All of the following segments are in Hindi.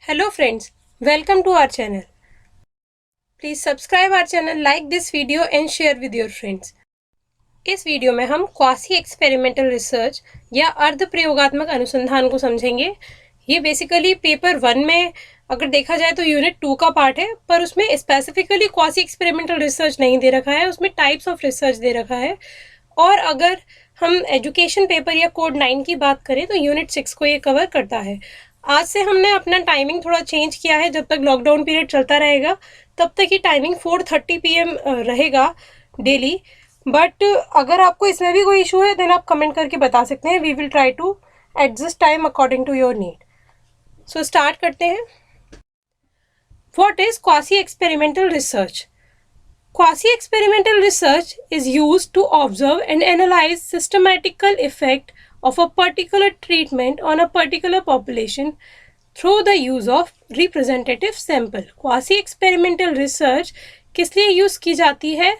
Hello friends, welcome to our channel. Please subscribe our channel, like this video and share with your friends. इस वीडियो में हम क्वासी एक्सपेरिमेंटल रिसर्च या अर्ध प्रयोगात्मक अनुसंधान को समझेंगे। ये बेसिकली पेपर 1 में अगर देखा जाए तो यूनिट 2 का पार्ट है, पर उसमें स्पेसिफिकली क्वासी एक्सपेरिमेंटल रिसर्च नहीं दे रखा है, उसमें टाइप्स ऑफ रिसर्च दे रखा है। और अगर हम एजुकेशन पेपर या कोड 9 की बात करें तो यूनिट 6 को ये कवर करता है। आज से हमने अपना टाइमिंग थोड़ा चेंज किया है, जब तक लॉकडाउन पीरियड चलता रहेगा तब तक ये टाइमिंग 4:30 PM रहेगा डेली। बट अगर आपको इसमें भी कोई इशू है देन आप कमेंट करके बता सकते हैं। We will try to adjust time according to your need. So start करते हैं। What is quasi experimental research? Quasi-experimental research is used to observe and analyze systematical effect of a particular treatment on a particular population through the use of representative sample. Quasi-experimental research किस लिए यूज़ की जाती है?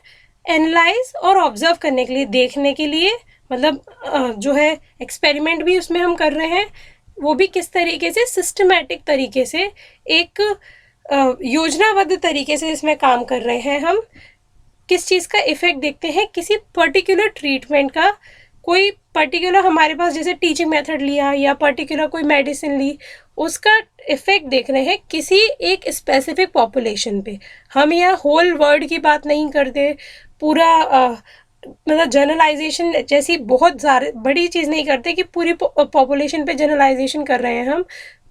एनालाइज और ऑब्जर्व करने के लिए, देखने के लिए, मतलब जो है एक्सपेरिमेंट भी उसमें हम कर रहे हैं, वो भी किस तरीके से सिस्टमैटिक तरीके से, एक योजनाबद्ध तरीके से इसमें काम कर रहे हैं। हम किस चीज़ का इफ़ेक्ट देखते हैं, किसी पर्टिकुलर ट्रीटमेंट का, कोई पर्टिकुलर हमारे पास जैसे टीचिंग मेथड लिया या पर्टिकुलर कोई मेडिसिन ली, उसका इफ़ेक्ट देख रहे हैं किसी एक स्पेसिफिक पॉपुलेशन पे। हम यहाँ होल वर्ल्ड की बात नहीं करते, पूरा मतलब जनरलाइजेशन जैसी बहुत बड़ी चीज़ नहीं करते कि पूरी पॉपुलेशन पे जनरलाइजेशन कर रहे हैं हम।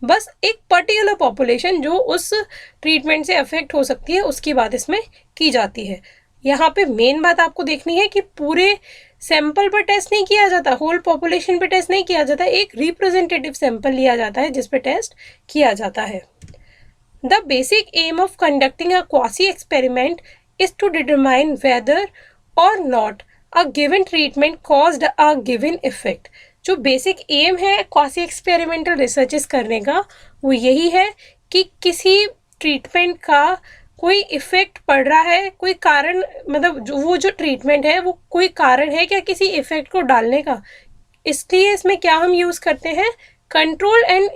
बस एक पर्टिकुलर पॉपुलेशन जो उस ट्रीटमेंट से अफेक्ट हो सकती है उसकी बात इसमें की जाती है। यहाँ पे मेन बात आपको देखनी है कि पूरे सैंपल पर टेस्ट नहीं किया जाता, होल पॉपुलेशन पे टेस्ट नहीं किया जाता, एक रिप्रेजेंटेटिव सैंपल लिया जाता है जिस पे टेस्ट किया जाता है। The basic aim of conducting a quasi experiment is to determine whether or not a given treatment caused a given effect. जो बेसिक एम है क्वासी एक्सपेरिमेंटल रिसर्चेस करने का वो यही है कि किसी ट्रीटमेंट का कोई इफ़ेक्ट पड़ रहा है, कोई कारण, मतलब जो ट्रीटमेंट है वो कोई कारण है क्या किसी इफ़ेक्ट को डालने का। इसलिए इसमें क्या हम यूज़ करते हैं, कंट्रोल एंड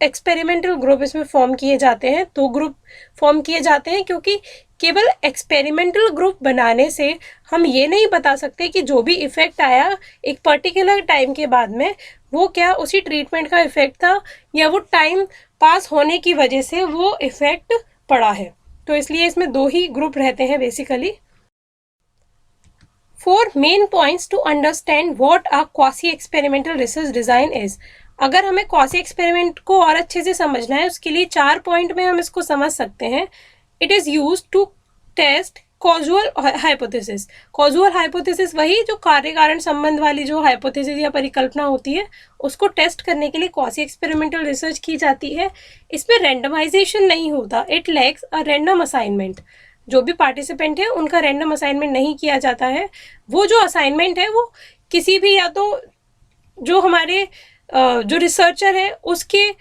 एक्सपेरिमेंटल ग्रुप इसमें फॉर्म किए जाते हैं। 2 ग्रुप फॉर्म किए जाते हैं क्योंकि केवल एक्सपेरिमेंटल ग्रुप बनाने से हम ये नहीं बता सकते कि जो भी इफ़ेक्ट आया एक पर्टिकुलर टाइम के बाद में वो क्या उसी ट्रीटमेंट का इफ़ेक्ट था या वो टाइम पास होने की वजह से वो इफ़ेक्ट पड़ा है। तो इसलिए इसमें 2 ही ग्रुप रहते हैं basically. 4 main points to understand what a quasi experimental research design is. अगर हमें क्वासी एक्सपेरिमेंट को और अच्छे से समझना है उसके लिए 4 पॉइंट में हम इसको समझ सकते हैं। It is use to test causal hypothesis. Causal hypothesis वही जो कार्य कारण संबंध वाली जो हाइपोथेसिस या परिकल्पना होती है उसको टेस्ट करने के लिए क्वासी एक्सपेरिमेंटल रिसर्च की जाती है। इसमें रैंडमाइजेशन नहीं होता, it lacks a random assignment. जो भी पार्टिसिपेंट है उनका रैंडम असाइनमेंट नहीं किया जाता है। वो जो असाइनमेंट है वो किसी भी, या तो जो हमारे जो रिसर्चर है उसके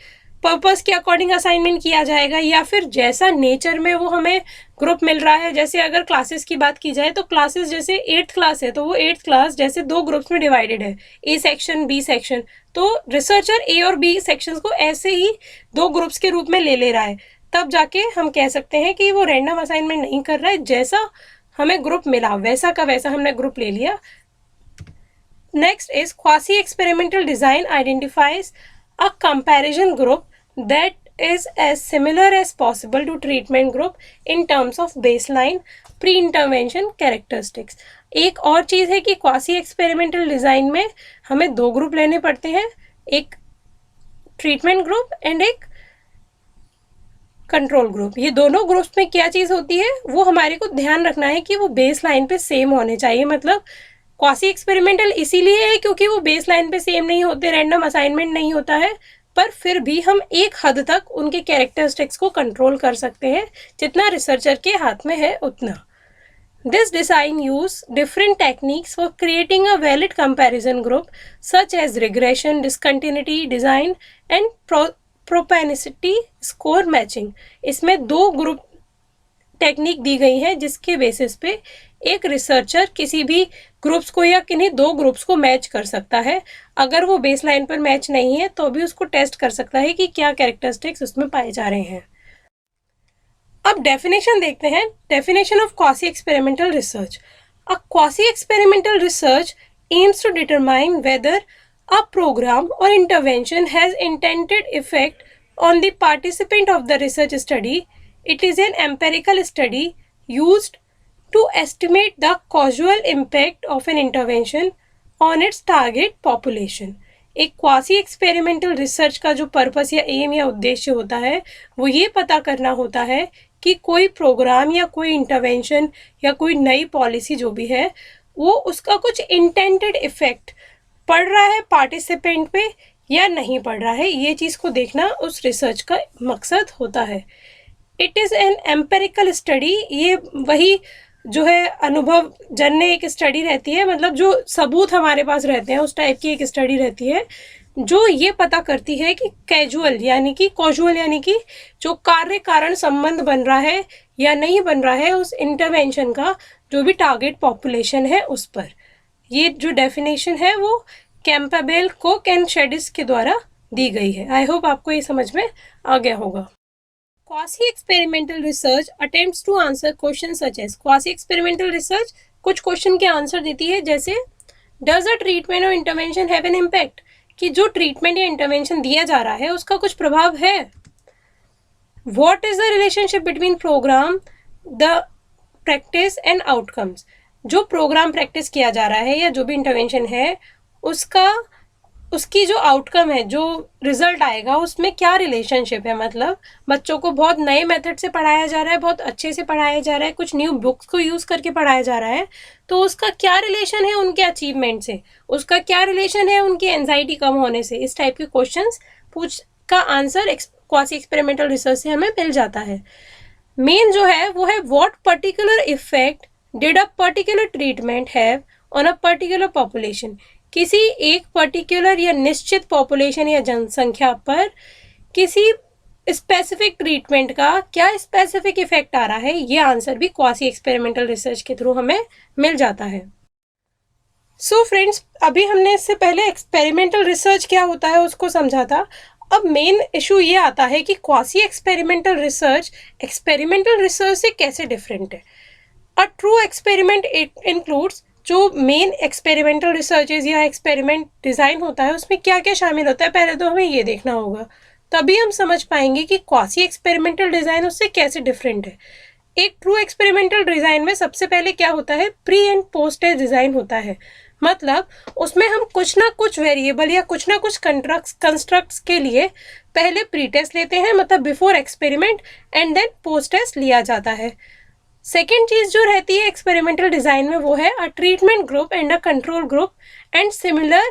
पर्पस के अकॉर्डिंग असाइनमेंट किया जाएगा, या फिर जैसा नेचर में वो हमें ग्रुप मिल रहा है। जैसे अगर क्लासेस की बात की जाए तो क्लासेस जैसे 8th क्लास है तो वो 8th क्लास जैसे 2 ग्रुप्स में डिवाइडेड है, ए सेक्शन बी सेक्शन, तो रिसर्चर ए और बी सेक्शंस को ऐसे ही 2 ग्रुप्स के रूप में ले रहा है। तब जाके हम कह सकते हैं कि वो रैंडम असाइनमेंट नहीं कर रहा है, जैसा हमें ग्रुप मिला वैसा का वैसा हमने ग्रुप ले लिया। Next is quasi-experimental design identifies a comparison group that is as similar as possible to treatment group in terms of baseline pre-intervention characteristics. एक और चीज़ है कि क्वासी एक्सपेरिमेंटल डिज़ाइन में हमें 2 ग्रुप लेने पड़ते हैं, एक ट्रीटमेंट ग्रुप एंड एक कंट्रोल ग्रुप। ये दोनों ग्रुप्स में क्या चीज़ होती है वो हमारे को ध्यान रखना है कि वो बेस लाइन पे सेम होने चाहिए। मतलब क्वासी एक्सपेरिमेंटल इसीलिए है क्योंकि वो बेस लाइन पे सेम नहीं होते, रैंडम असाइनमेंट नहीं होता है, पर फिर भी हम एक हद तक उनके कैरेक्टरिस्टिक्स को कंट्रोल कर सकते हैं, जितना रिसर्चर के हाथ में है उतना। This design use different techniques for creating a valid comparison group such as regression, discontinuity design and propensity score matching. इसमें 2 ग्रुप टेक्निक दी गई है जिसके बेसिस पे एक रिसर्चर किसी भी ग्रुप्स को या किन्हीं दो ग्रुप्स को मैच कर सकता है। अगर वो बेस लाइन पर मैच नहीं है तो भी उसको टेस्ट कर सकता है कि क्या कैरेक्टरिस्टिक्स उसमें पाए जा रहे हैं। अब डेफिनेशन देखते हैं। Definition of quasi experimental research. A quasi experimental research aims to determine whether a program or intervention has intended effect on the participant of the research study. It is an empirical study used to estimate the causal impact of an intervention on its target population. एक क्वासी एक्सपेरिमेंटल रिसर्च का जो पर्पस या एम या उद्देश्य होता है वो ये पता करना होता है कि कोई प्रोग्राम या कोई इंटरवेंशन या कोई नई पॉलिसी जो भी है वो उसका कुछ इंटेंडेड इफेक्ट पड़ रहा है पार्टिसिपेंट पे या नहीं पड़ रहा है। ये चीज़ को देखना उस रिसर्च का मकसद होता है। It is an empirical study. ये वही जो है अनुभव जन्य एक स्टडी रहती है, मतलब जो सबूत हमारे पास रहते हैं उस टाइप की एक स्टडी रहती है जो ये पता करती है कि कैजुअल यानी कि जो कार्य कारण संबंध बन रहा है या नहीं बन रहा है उस इंटरवेंशन का जो भी टारगेट पॉपुलेशन है उस पर। ये जो डेफिनेशन है वो कैम्पबेल, कोक एंड शेडिस के द्वारा दी गई है। आई होप आपको ये समझ में आ गया होगा। Quasi experimental research attempts to answer question such as. Quasi experimental research कुछ क्वेश्चन के आंसर देती है, जैसे डज अ ट्रीटमेंट और इंटरवेंशन हैव एन इम्पैक्ट, कि जो ट्रीटमेंट या इंटरवेंशन दिया जा रहा है उसका कुछ प्रभाव है। What is the relationship between programme, the practice and outcomes. जो प्रोग्राम प्रैक्टिस किया जा रहा है या जो भी इंटरवेंशन है उसकी जो आउटकम है, जो रिजल्ट आएगा उसमें क्या रिलेशनशिप है। मतलब बच्चों को बहुत नए मेथड से पढ़ाया जा रहा है, बहुत अच्छे से पढ़ाया जा रहा है, कुछ न्यू बुक्स को यूज़ करके पढ़ाया जा रहा है, तो उसका क्या रिलेशन है उनके अचीवमेंट से, उसका क्या रिलेशन है उनकी एंजाइटी कम होने से। इस टाइप के क्वेश्चंस का आंसर क्वासी एक्सपेरिमेंटल रिसर्च से हमें मिल जाता है। मेन जो है वो है what particular effect did a particular treatment have on a particular population. किसी एक पर्टिकुलर या निश्चित पॉपुलेशन या जनसंख्या पर किसी स्पेसिफिक ट्रीटमेंट का क्या स्पेसिफिक इफेक्ट आ रहा है, ये आंसर भी क्वासी एक्सपेरिमेंटल रिसर्च के थ्रू हमें मिल जाता है। सो फ्रेंड्स, अभी हमने इससे पहले एक्सपेरिमेंटल रिसर्च क्या होता है उसको समझा था। अब मेन इशू ये आता है कि क्वासी एक्सपेरिमेंटल रिसर्च से कैसे डिफरेंट है। अ ट्रू एक्सपेरिमेंट इंक्लूड्स, जो मेन एक्सपेरिमेंटल रिसर्चेज या एक्सपेरिमेंट डिज़ाइन होता है उसमें क्या क्या शामिल होता है, पहले तो हमें ये देखना होगा, तभी हम समझ पाएंगे कि क्वासी एक्सपेरिमेंटल डिज़ाइन उससे कैसे डिफरेंट है। एक ट्रू एक्सपेरिमेंटल डिज़ाइन में सबसे पहले क्या होता है, pre and post test design होता है। मतलब उसमें हम कुछ ना कुछ वेरिएबल या कुछ ना कुछ कंस्ट्रक्ट्स के लिए पहले प्री टेस्ट लेते हैं, मतलब before experiment, and then post test लिया जाता है। सेकेंड चीज़ जो रहती है एक्सपेरिमेंटल डिज़ाइन में वो है a treatment group and a control group and similar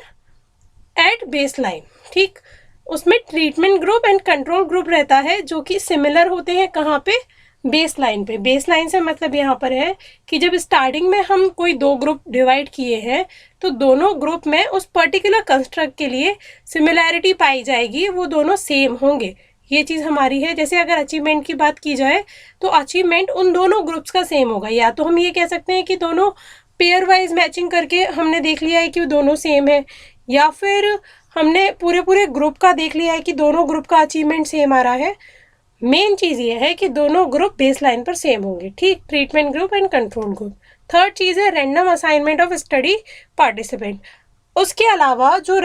at baseline. ठीक, उसमें treatment group and control group रहता है जो कि सिमिलर होते हैं कहाँ पे, बेस लाइन पे। बेस लाइन से मतलब यहाँ पर है कि जब स्टार्टिंग में हम कोई दो ग्रुप डिवाइड किए हैं तो दोनों ग्रुप में उस पर्टिकुलर कंस्ट्रक्ट के लिए सिमिलैरिटी पाई जाएगी, वो दोनों सेम होंगे। ये चीज़ हमारी है। जैसे अगर अचीवमेंट की बात की जाए तो अचीवमेंट उन दोनों ग्रुप्स का सेम होगा, या तो हम ये कह सकते हैं कि दोनों पेयर वाइज मैचिंग करके हमने देख लिया है कि वो दोनों सेम है, या फिर हमने पूरे ग्रुप का देख लिया है कि दोनों ग्रुप का अचीवमेंट सेम आ रहा है। मेन चीज़ ये है कि दोनों ग्रुप बेस लाइन पर सेम होंगे। ठीक, treatment group and control group. Third चीज़ है random assignment of study participant. उसके अलावा जो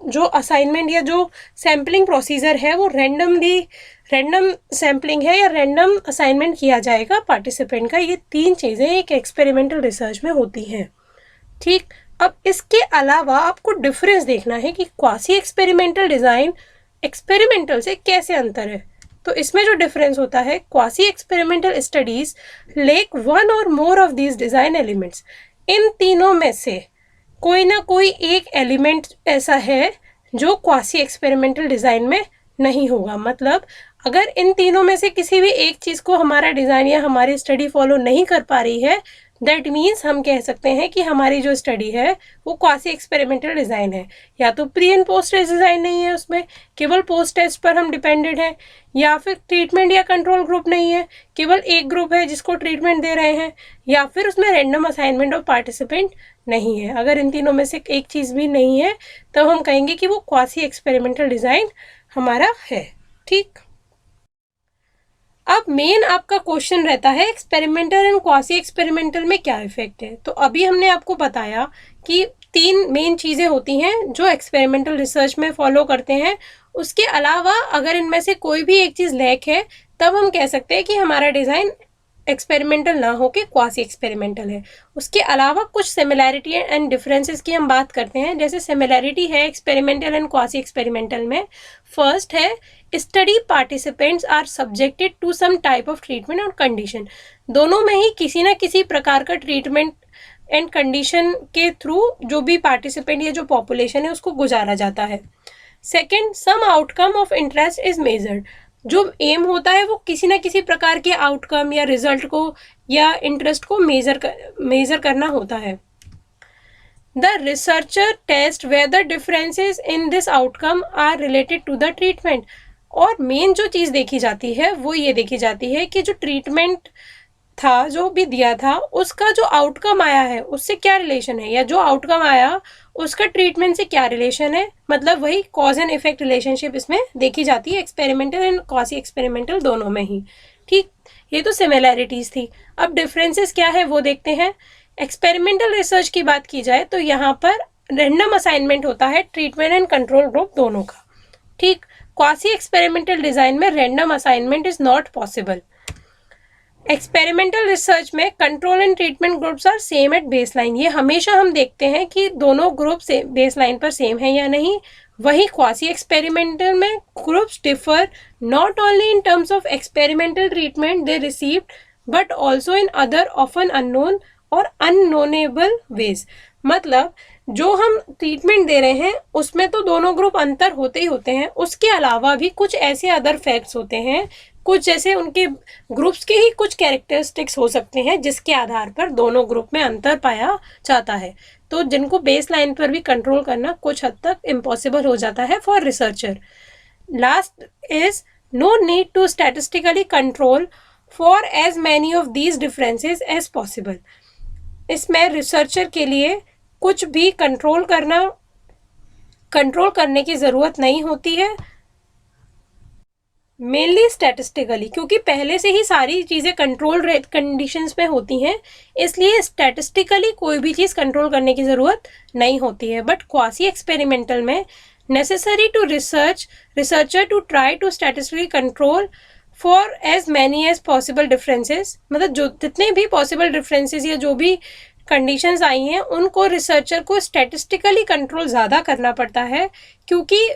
जो असाइनमेंट या जो सैम्पलिंग प्रोसीजर है वो रैंडम सैम्पलिंग है या रैंडम असाइनमेंट किया जाएगा पार्टिसिपेंट का। ये तीन चीज़ें एक एक्सपेरिमेंटल रिसर्च में होती हैं। ठीक, अब इसके अलावा आपको डिफरेंस देखना है कि क्वासी एक्सपेरिमेंटल डिज़ाइन एक्सपेरिमेंटल से कैसे अंतर है। तो इसमें जो डिफरेंस होता है, quasi experimental studies lack one or more of these design elements. इन तीनों में से कोई ना कोई एक एलिमेंट ऐसा है जो क्वासी एक्सपेरिमेंटल डिज़ाइन में नहीं होगा। मतलब अगर इन तीनों में से किसी भी एक चीज़ को हमारा डिज़ाइन या हमारी स्टडी फॉलो नहीं कर पा रही है, दैट मीन्स हम कह सकते हैं कि हमारी जो स्टडी है वो क्वासी एक्सपेरिमेंटल डिज़ाइन है। या तो pre and post test design नहीं है, उसमें केवल पोस्ट टेस्ट पर हम डिपेंडेड हैं, या फिर ट्रीटमेंट या कंट्रोल ग्रुप नहीं है, केवल एक ग्रुप है जिसको ट्रीटमेंट दे रहे हैं, या फिर उसमें रैंडम असाइनमेंट ऑफ पार्टिसिपेंट नहीं है। अगर इन तीनों में से एक चीज़ भी नहीं है तब हम कहेंगे कि वो क्वासी एक्सपेरिमेंटल डिज़ाइन हमारा है। ठीक, अब मेन आपका क्वेश्चन रहता है एक्सपेरिमेंटल एंड क्वासी एक्सपेरिमेंटल में क्या इफेक्ट है। तो अभी हमने आपको बताया कि 3 मेन चीज़ें होती हैं जो एक्सपेरिमेंटल रिसर्च में फॉलो करते हैं। उसके अलावा अगर इनमें से कोई भी एक चीज़ लैक है तब हम कह सकते हैं कि हमारा डिज़ाइन एक्सपेरिमेंटल ना हो के क्वासी एक्सपेरिमेंटल है। उसके अलावा कुछ सिमिलैरिटी एंड डिफरेंसेस की हम बात करते हैं। जैसे सिमिलैरिटी है एक्सपेरिमेंटल एंड क्वासी एक्सपेरिमेंटल में, फर्स्ट है study participants are subjected to some type of treatment और कंडीशन। दोनों में ही किसी ना किसी प्रकार का ट्रीटमेंट एंड कंडीशन के थ्रू जो भी पार्टिसिपेंट या जो पॉपुलेशन है उसको गुजारा जाता है। Second, some outcome of interest is measured. जो एम होता है वो किसी ना किसी प्रकार के आउटकम या रिजल्ट को या इंटरेस्ट को मेजर करना होता है। The researcher test whether differences in this outcome are related to the treatment. और मेन जो चीज़ देखी जाती है वो ये देखी जाती है कि जो ट्रीटमेंट था, जो भी दिया था, उसका जो आउटकम आया है उससे क्या रिलेशन है, या जो आउटकम आया उसका ट्रीटमेंट से क्या रिलेशन है। मतलब वही कॉज एंड इफेक्ट रिलेशनशिप इसमें देखी जाती है एक्सपेरिमेंटल एंड क्वासी एक्सपेरिमेंटल दोनों में ही। ठीक, ये तो सिमिलैरिटीज थी। अब डिफरेंसेस क्या है वो देखते हैं। एक्सपेरिमेंटल रिसर्च की बात की जाए तो यहाँ पर रैंडम असाइनमेंट होता है ट्रीटमेंट एंड कंट्रोल ग्रुप दोनों का। ठीक, क्वासी एक्सपेरिमेंटल डिजाइन में random assignment is not possible. Experimental research में control and treatment groups are same at baseline. ये हमेशा हम देखते हैं कि दोनों ग्रुप से बेसलाइन पर सेम है या नहीं। वही क्वासी एक्सपेरिमेंटल में groups differ not only in terms of experimental treatment they received but also in other often unknown और अननोनेबल वेज। मतलब जो हम ट्रीटमेंट दे रहे हैं उसमें तो दोनों ग्रुप अंतर होते ही होते हैं, उसके अलावा भी कुछ ऐसे अदर फैक्ट्स होते हैं, कुछ जैसे उनके ग्रुप्स के ही कुछ कैरेक्टरिस्टिक्स हो सकते हैं जिसके आधार पर दोनों ग्रुप में अंतर पाया जाता है। तो जिनको बेस लाइन पर भी कंट्रोल करना कुछ हद तक इम्पॉसिबल हो जाता है for researcher. Last is no need to statistically control for as many of these differences as possible. इसमें रिसर्चर के लिए कुछ भी कंट्रोल करने की ज़रूरत नहीं होती है, मेनली स्टैटिस्टिकली, क्योंकि पहले से ही सारी चीज़ें कंट्रोल कंडीशंस में होती हैं, इसलिए स्टैटिस्टिकली कोई भी चीज़ कंट्रोल करने की ज़रूरत नहीं होती है। बट क्वासी एक्सपेरिमेंटल में necessary to researcher to try to statistically control for as many as possible differences. मतलब जो जितने भी पॉसिबल डिफरेंसेस या जो भी कंडीशंस आई हैं उनको रिसर्चर को स्टैटिस्टिकली कंट्रोल ज़्यादा करना पड़ता है, क्योंकि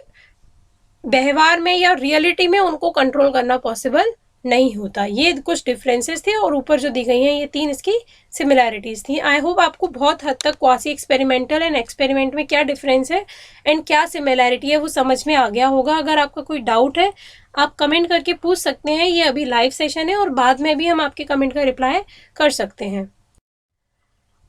व्यवहार में या रियलिटी में उनको कंट्रोल करना पॉसिबल नहीं होता। ये कुछ डिफरेंसेस थे और ऊपर जो दी गई हैं ये 3 इसकी सिमिलैरिटीज़ थी। आई होप आपको बहुत हद तक क्वासी एक्सपेरिमेंटल एंड एक्सपेरिमेंट में क्या डिफरेंस है एंड क्या सिमिलैरिटी है वो समझ में आ गया होगा। अगर आपका कोई डाउट है आप कमेंट करके पूछ सकते हैं। ये अभी लाइव सेशन है और बाद में भी हम आपके कमेंट का रिप्लाई कर सकते हैं।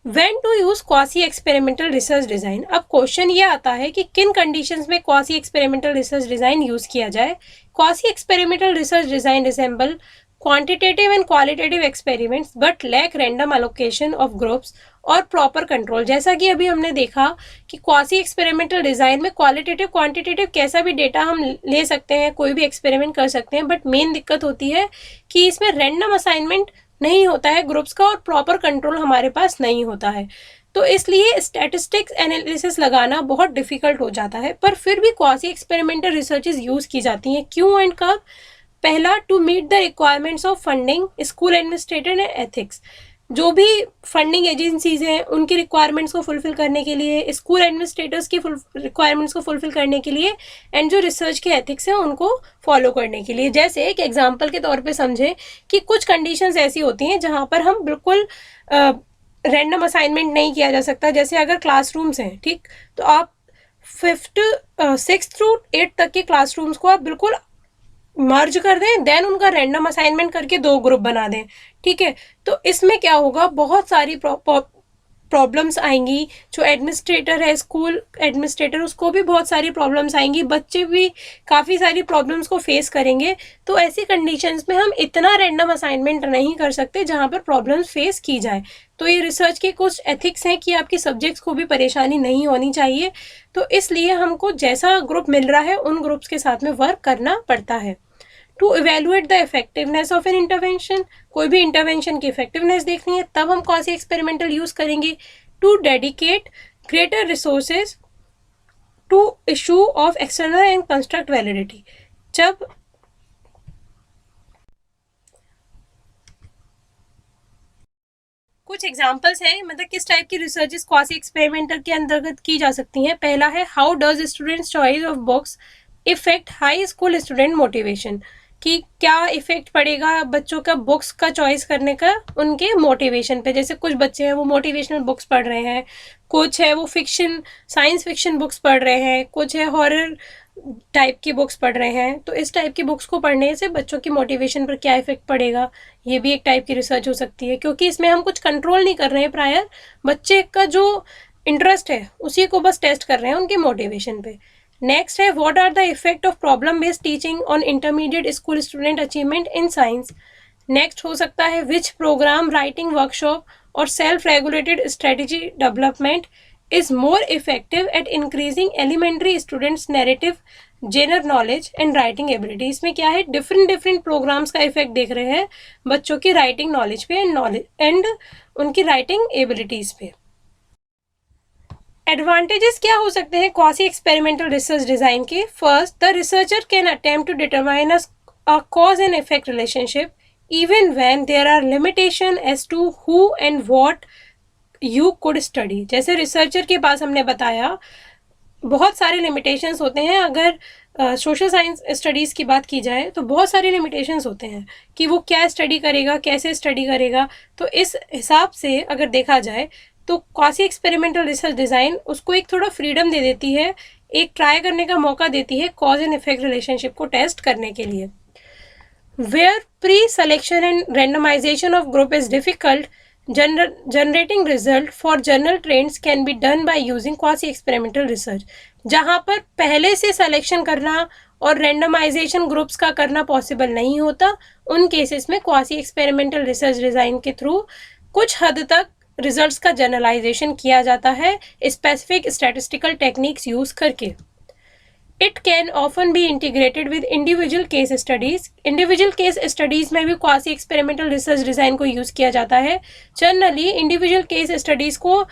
When to use quasi experimental research design? अब क्वेश्चन ये आता है कि किन कंडीशंस में quasi experimental research design use किया जाए। Quasi experimental research design resemble quantitative and qualitative experiments but lack random allocation of groups और प्रॉपर कंट्रोल। जैसा कि अभी हमने देखा कि क्वासी एक्सपेरिमेंटल डिज़ाइन में क्वालिटेटिव क्वांटिटेटिव कैसा भी डेटा हम ले सकते हैं, कोई भी एक्सपेरिमेंट कर सकते हैं, बट मेन दिक्कत होती है कि इसमें रैंडम असाइनमेंट नहीं होता है ग्रुप्स का और प्रॉपर कंट्रोल हमारे पास नहीं होता है। तो इसलिए स्टैटिस्टिक्स एनालिसिस लगाना बहुत डिफिकल्ट हो जाता है। पर फिर भी क्वासी एक्सपेरिमेंटल रिसर्चेज यूज़ की जाती हैं। क्यों एंड कब? पहला, to meet the requirements of funding, school administrator and ethics. जो भी फंडिंग एजेंसीज हैं उनकी रिक्वायरमेंट्स को फुलफिल करने के लिए, स्कूल एडमिनिस्ट्रेटर्स की रिक्वायरमेंट्स को फुलफिल करने के लिए, एंड जो रिसर्च के एथिक्स हैं उनको फॉलो करने के लिए। जैसे एक एग्जांपल के तौर पे समझें कि कुछ कंडीशंस ऐसी होती हैं जहां पर हम बिल्कुल रैंडम असाइनमेंट नहीं किया जा सकता। जैसे अगर क्लासरूम्स हैं, ठीक, तो आप 5th 6th through 8th तक के क्लासरूम्स को आप बिल्कुल मर्ज कर दें, देन उनका रैंडम असाइनमेंट करके 2 ग्रुप बना दें, ठीक है। तो इसमें क्या होगा, बहुत सारी प्रॉब्लम्स आएंगी। जो एडमिनिस्ट्रेटर है, स्कूल एडमिनिस्ट्रेटर, उसको भी बहुत सारी प्रॉब्लम्स आएंगी, बच्चे भी काफ़ी सारी प्रॉब्लम्स को फेस करेंगे। तो ऐसी कंडीशंस में हम इतना रैंडम असाइनमेंट नहीं कर सकते जहाँ पर प्रॉब्लम्स फेस की जाए। तो ये रिसर्च के कुछ एथिक्स हैं कि आपकी सब्जेक्ट्स को भी परेशानी नहीं होनी चाहिए। तो इसलिए हमको जैसा ग्रुप मिल रहा है उन ग्रुप्स के साथ में वर्क करना पड़ता है। To evaluate the effectiveness of an intervention, कोई भी इंटरवेंशन की इफेक्टिवनेस देखनी है तब हम क्वासी एक्सपेरिमेंटल यूज करेंगे। To dedicate greater resources to issue of external and construct validity, जब कुछ एग्जाम्पल्स हैं, मतलब किस टाइप की रिसर्चेस क्वासी एक्सपेरिमेंटल के अंतर्गत की जा सकती हैं। पहला है, how does students choice of books effect high school student motivation, कि क्या इफेक्ट पड़ेगा बच्चों का बुक्स का चॉइस करने का उनके मोटिवेशन पे। जैसे कुछ बच्चे हैं वो मोटिवेशनल बुक्स पढ़ रहे हैं, कुछ है वो फिक्शन साइंस फिक्शन बुक्स पढ़ रहे हैं, कुछ है हॉरर टाइप की बुक्स पढ़ रहे हैं। तो इस टाइप की बुक्स को पढ़ने से बच्चों की मोटिवेशन पर क्या इफेक्ट पड़ेगा, ये भी एक टाइप की रिसर्च हो सकती है, क्योंकि इसमें हम कुछ कंट्रोल नहीं कर रहे हैं प्रायर, बच्चे का जो इंटरेस्ट है उसी को बस टेस्ट कर रहे हैं उनके मोटिवेशन पे। नेक्स्ट है, what are the effect of problem based teaching on intermediate school student achievement in science. Next हो सकता है, विच प्रोग्राम, राइटिंग वर्कशॉप और self regulated strategy development is more effective at increasing elementary students narrative general knowledge and writing ability. इसमें क्या है, डिफरेंट प्रोग्राम्स का इफेक्ट देख रहे हैं बच्चों की राइटिंग नॉलेज पे एंड उनकी राइटिंग एबिलिटीज पे। एडवांटेजेस क्या हो सकते हैं क्वासी एक्सपेरिमेंटल रिसर्च डिजाइन के। First, the researcher can attempt to determine a cause and effect relationship even when there are limitation as to who and what you could study। जैसे रिसर्चर के पास हमने बताया बहुत सारे लिमिटेशंस होते हैं। अगर सोशल साइंस स्टडीज़ की बात की जाए तो बहुत सारे लिमिटेशंस होते हैं कि वो क्या स्टडी करेगा, कैसे स्टडी करेगा। तो इस हिसाब से अगर देखा जाए तो क्वासी एक्सपेरिमेंटल रिसर्च डिज़ाइन उसको एक थोड़ा फ्रीडम दे देती है, एक ट्राई करने का मौका देती है कॉज एंड इफेक्ट रिलेशनशिप को टेस्ट करने के लिए। Where pre-selection and randomization of group is difficult, generating result for general trends can be done by using quasi-experimental research। जहाँ पर पहले से सिलेक्शन करना और रेंडमाइजेशन ग्रुप्स का करना पॉसिबल नहीं होता, उन केसेस में क्वासी एक्सपेरिमेंटल रिसर्च डिज़ाइन के थ्रू कुछ हद तक रिजल्ट्स का जनरलाइजेशन किया जाता है स्पेसिफिक स्टैटिस्टिकल टेक्निक्स यूज़ करके। It can often be integrated with individual case studies। individual case studies में भी quasi experimental research design को यूज़ किया जाता है। Generally individual case studies को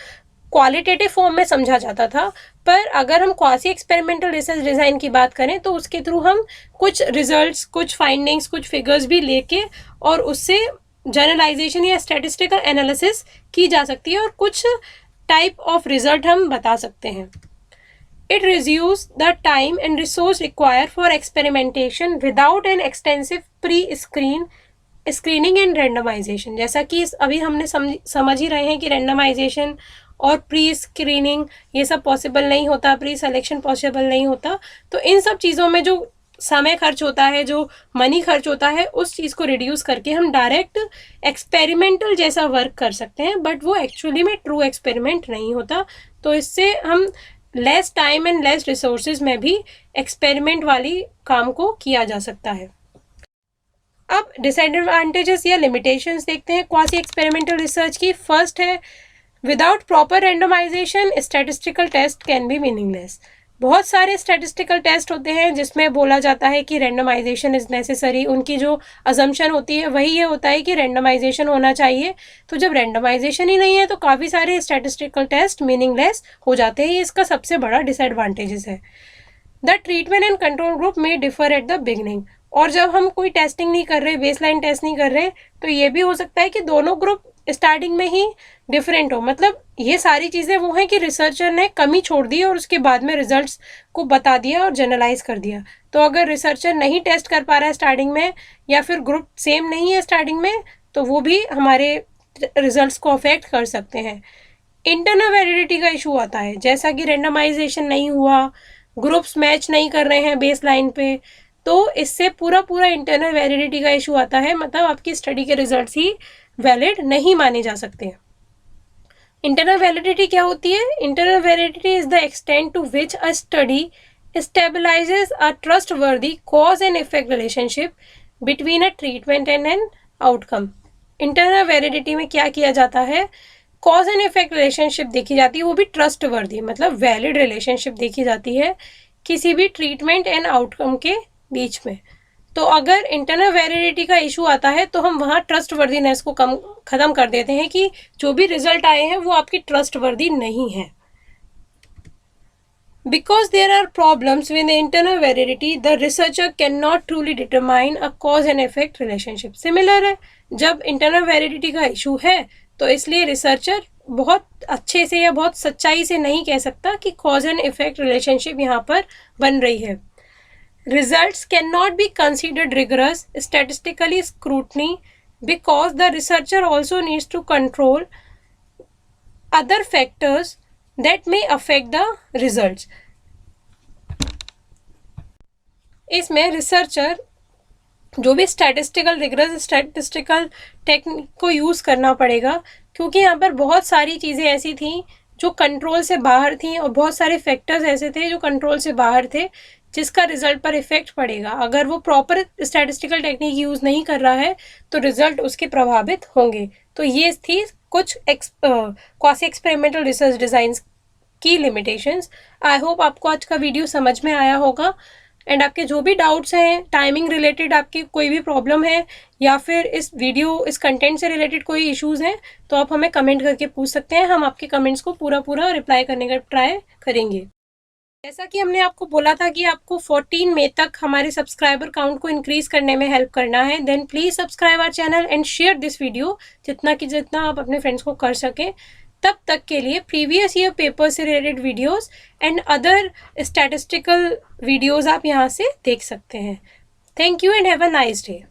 क्वालिटेटिव फॉर्म में समझा जाता था, पर अगर हम क्वासी एक्सपेरिमेंटल रिसर्च डिज़ाइन की बात करें तो उसके थ्रू हम कुछ रिजल्ट्स, कुछ फाइंडिंग्स, कुछ फिगर्स भी लेके और उससे जनरलाइजेशन या स्टैटिस्टिकल एनालिसिस की जा सकती है और कुछ टाइप ऑफ रिजल्ट हम बता सकते हैं। It reduces the time and resource required for experimentation without an extensive screening and randomization। जैसा कि अभी हमने समझ ही रहे हैं कि randomization और प्री स्क्रीनिंग ये सब पॉसिबल नहीं होता, प्री सिलेक्शन पॉसिबल नहीं होता। तो इन सब चीज़ों में जो समय खर्च होता है, जो मनी खर्च होता है, उस चीज़ को रिड्यूस करके हम डायरेक्ट एक्सपेरिमेंटल जैसा वर्क कर सकते हैं, बट वो एक्चुअली में ट्रू एक्सपेरिमेंट नहीं होता। तो इससे हम less time and less resources में भी एक्सपेरिमेंट वाली काम को किया जा सकता है। अब डिसएडवांटेजेस या लिमिटेशंस देखते हैं क्वासी एक्सपेरिमेंटल रिसर्च की। फर्स्ट है, without proper randomization statistical test can be meaningless. बहुत सारे स्टैटिस्टिकल टेस्ट होते हैं जिसमें बोला जाता है कि रैंडमाइजेशन इज़ नेसेसरी। उनकी जो अजम्पशन होती है वही ये होता है कि रैंडमाइजेशन होना चाहिए। तो जब रैंडमाइजेशन ही नहीं है तो काफ़ी सारे स्टैटिस्टिकल टेस्ट मीनिंगलेस हो जाते हैं। ये इसका सबसे बड़ा डिसएडवांटेजेस है। The treatment and control group में डिफर एट द बिगनिंग। और जब हम कोई टेस्टिंग नहीं कर रहे, बेसलाइन टेस्ट नहीं कर रहे, तो ये भी हो सकता है कि दोनों ग्रुप स्टार्टिंग में ही डिफरेंट हो। मतलब ये सारी चीज़ें वो हैं कि रिसर्चर ने कमी छोड़ दी और उसके बाद में रिजल्ट्स को बता दिया और जनरलाइज कर दिया। तो अगर रिसर्चर नहीं टेस्ट कर पा रहा है स्टार्टिंग में, या फिर ग्रुप सेम नहीं है स्टार्टिंग में, तो वो भी हमारे रिजल्ट्स को अफेक्ट कर सकते हैं। इंटरनल वैलिडिटी का इशू आता है, जैसा कि रेंडमाइजेशन नहीं हुआ, ग्रुप्स मैच नहीं कर रहे हैं बेस लाइन पे, तो इससे पूरा इंटरनल वैलिडिटी का इशू आता है, मतलब आपकी स्टडी के रिजल्ट्स ही वैलिड नहीं माने जा सकते। इंटरनल वैलिडिटी क्या होती है? Internal validity is the extent to which a study establishes a trustworthy cause and effect relationship between a treatment and an outcome। Internal validity में क्या किया जाता है? कॉज एंड इफेक्ट रिलेशनशिप देखी जाती है, वो भी ट्रस्टवर्दी, मतलब वैलिड रिलेशनशिप देखी जाती है किसी भी ट्रीटमेंट एंड आउटकम के बीच में। तो अगर इंटरनल वैलिडिटी का इशू आता है तो हम वहाँ ट्रस्टवर्दीनेस को खत्म कर देते हैं कि जो भी रिजल्ट आए हैं वो आपकी ट्रस्टवर्दी नहीं है। Because there are problems with the internal validity, the researcher cannot truly determine a cause and effect relationship। Similar है, जब internal validity का issue है तो इसलिए रिसर्चर बहुत अच्छे से या बहुत सच्चाई से नहीं कह सकता कि cause and effect relationship यहाँ पर बन रही है। Results cannot be considered rigorous statistically scrutiny because the researcher also needs to control other factors that may affect the results। इसमें रिसर्चर जो भी रिगरस स्टैटिस्टिकल टेक्निक को यूज़ करना पड़ेगा, क्योंकि यहाँ पर बहुत सारी चीज़ें ऐसी थी जो कंट्रोल से बाहर थी और बहुत सारे फैक्टर्स ऐसे थे जो कंट्रोल से बाहर थे, जिसका रिजल्ट पर इफेक्ट पड़ेगा। अगर वो प्रॉपर स्टैटिस्टिकल टेक्निक यूज़ नहीं कर रहा है तो रिजल्ट उसके प्रभावित होंगे। तो ये थी कुछ क्वासी एक्सपेरिमेंटल रिसर्च डिज़ाइंस की लिमिटेशंस। आई होप आपको आज का वीडियो समझ में आया होगा, एंड आपके जो भी डाउट्स हैं, टाइमिंग रिलेटेड आपकी कोई भी प्रॉब्लम है या फिर इस कंटेंट से रिलेटेड कोई इश्यूज़ हैं, तो आप हमें कमेंट करके पूछ सकते हैं। हम आपके कमेंट्स को पूरा रिप्लाई करने का ट्राई करेंगे। जैसा कि हमने आपको बोला था कि आपको 14 मई तक हमारे सब्सक्राइबर काउंट को इंक्रीज़ करने में हेल्प करना है, then please subscribe our channel and share this video जितना आप अपने फ्रेंड्स को कर सकें। तब तक के लिए प्रीवियस ईयर पेपर से related videos and other statistical videos आप यहाँ से देख सकते हैं। Thank you and have a nice day.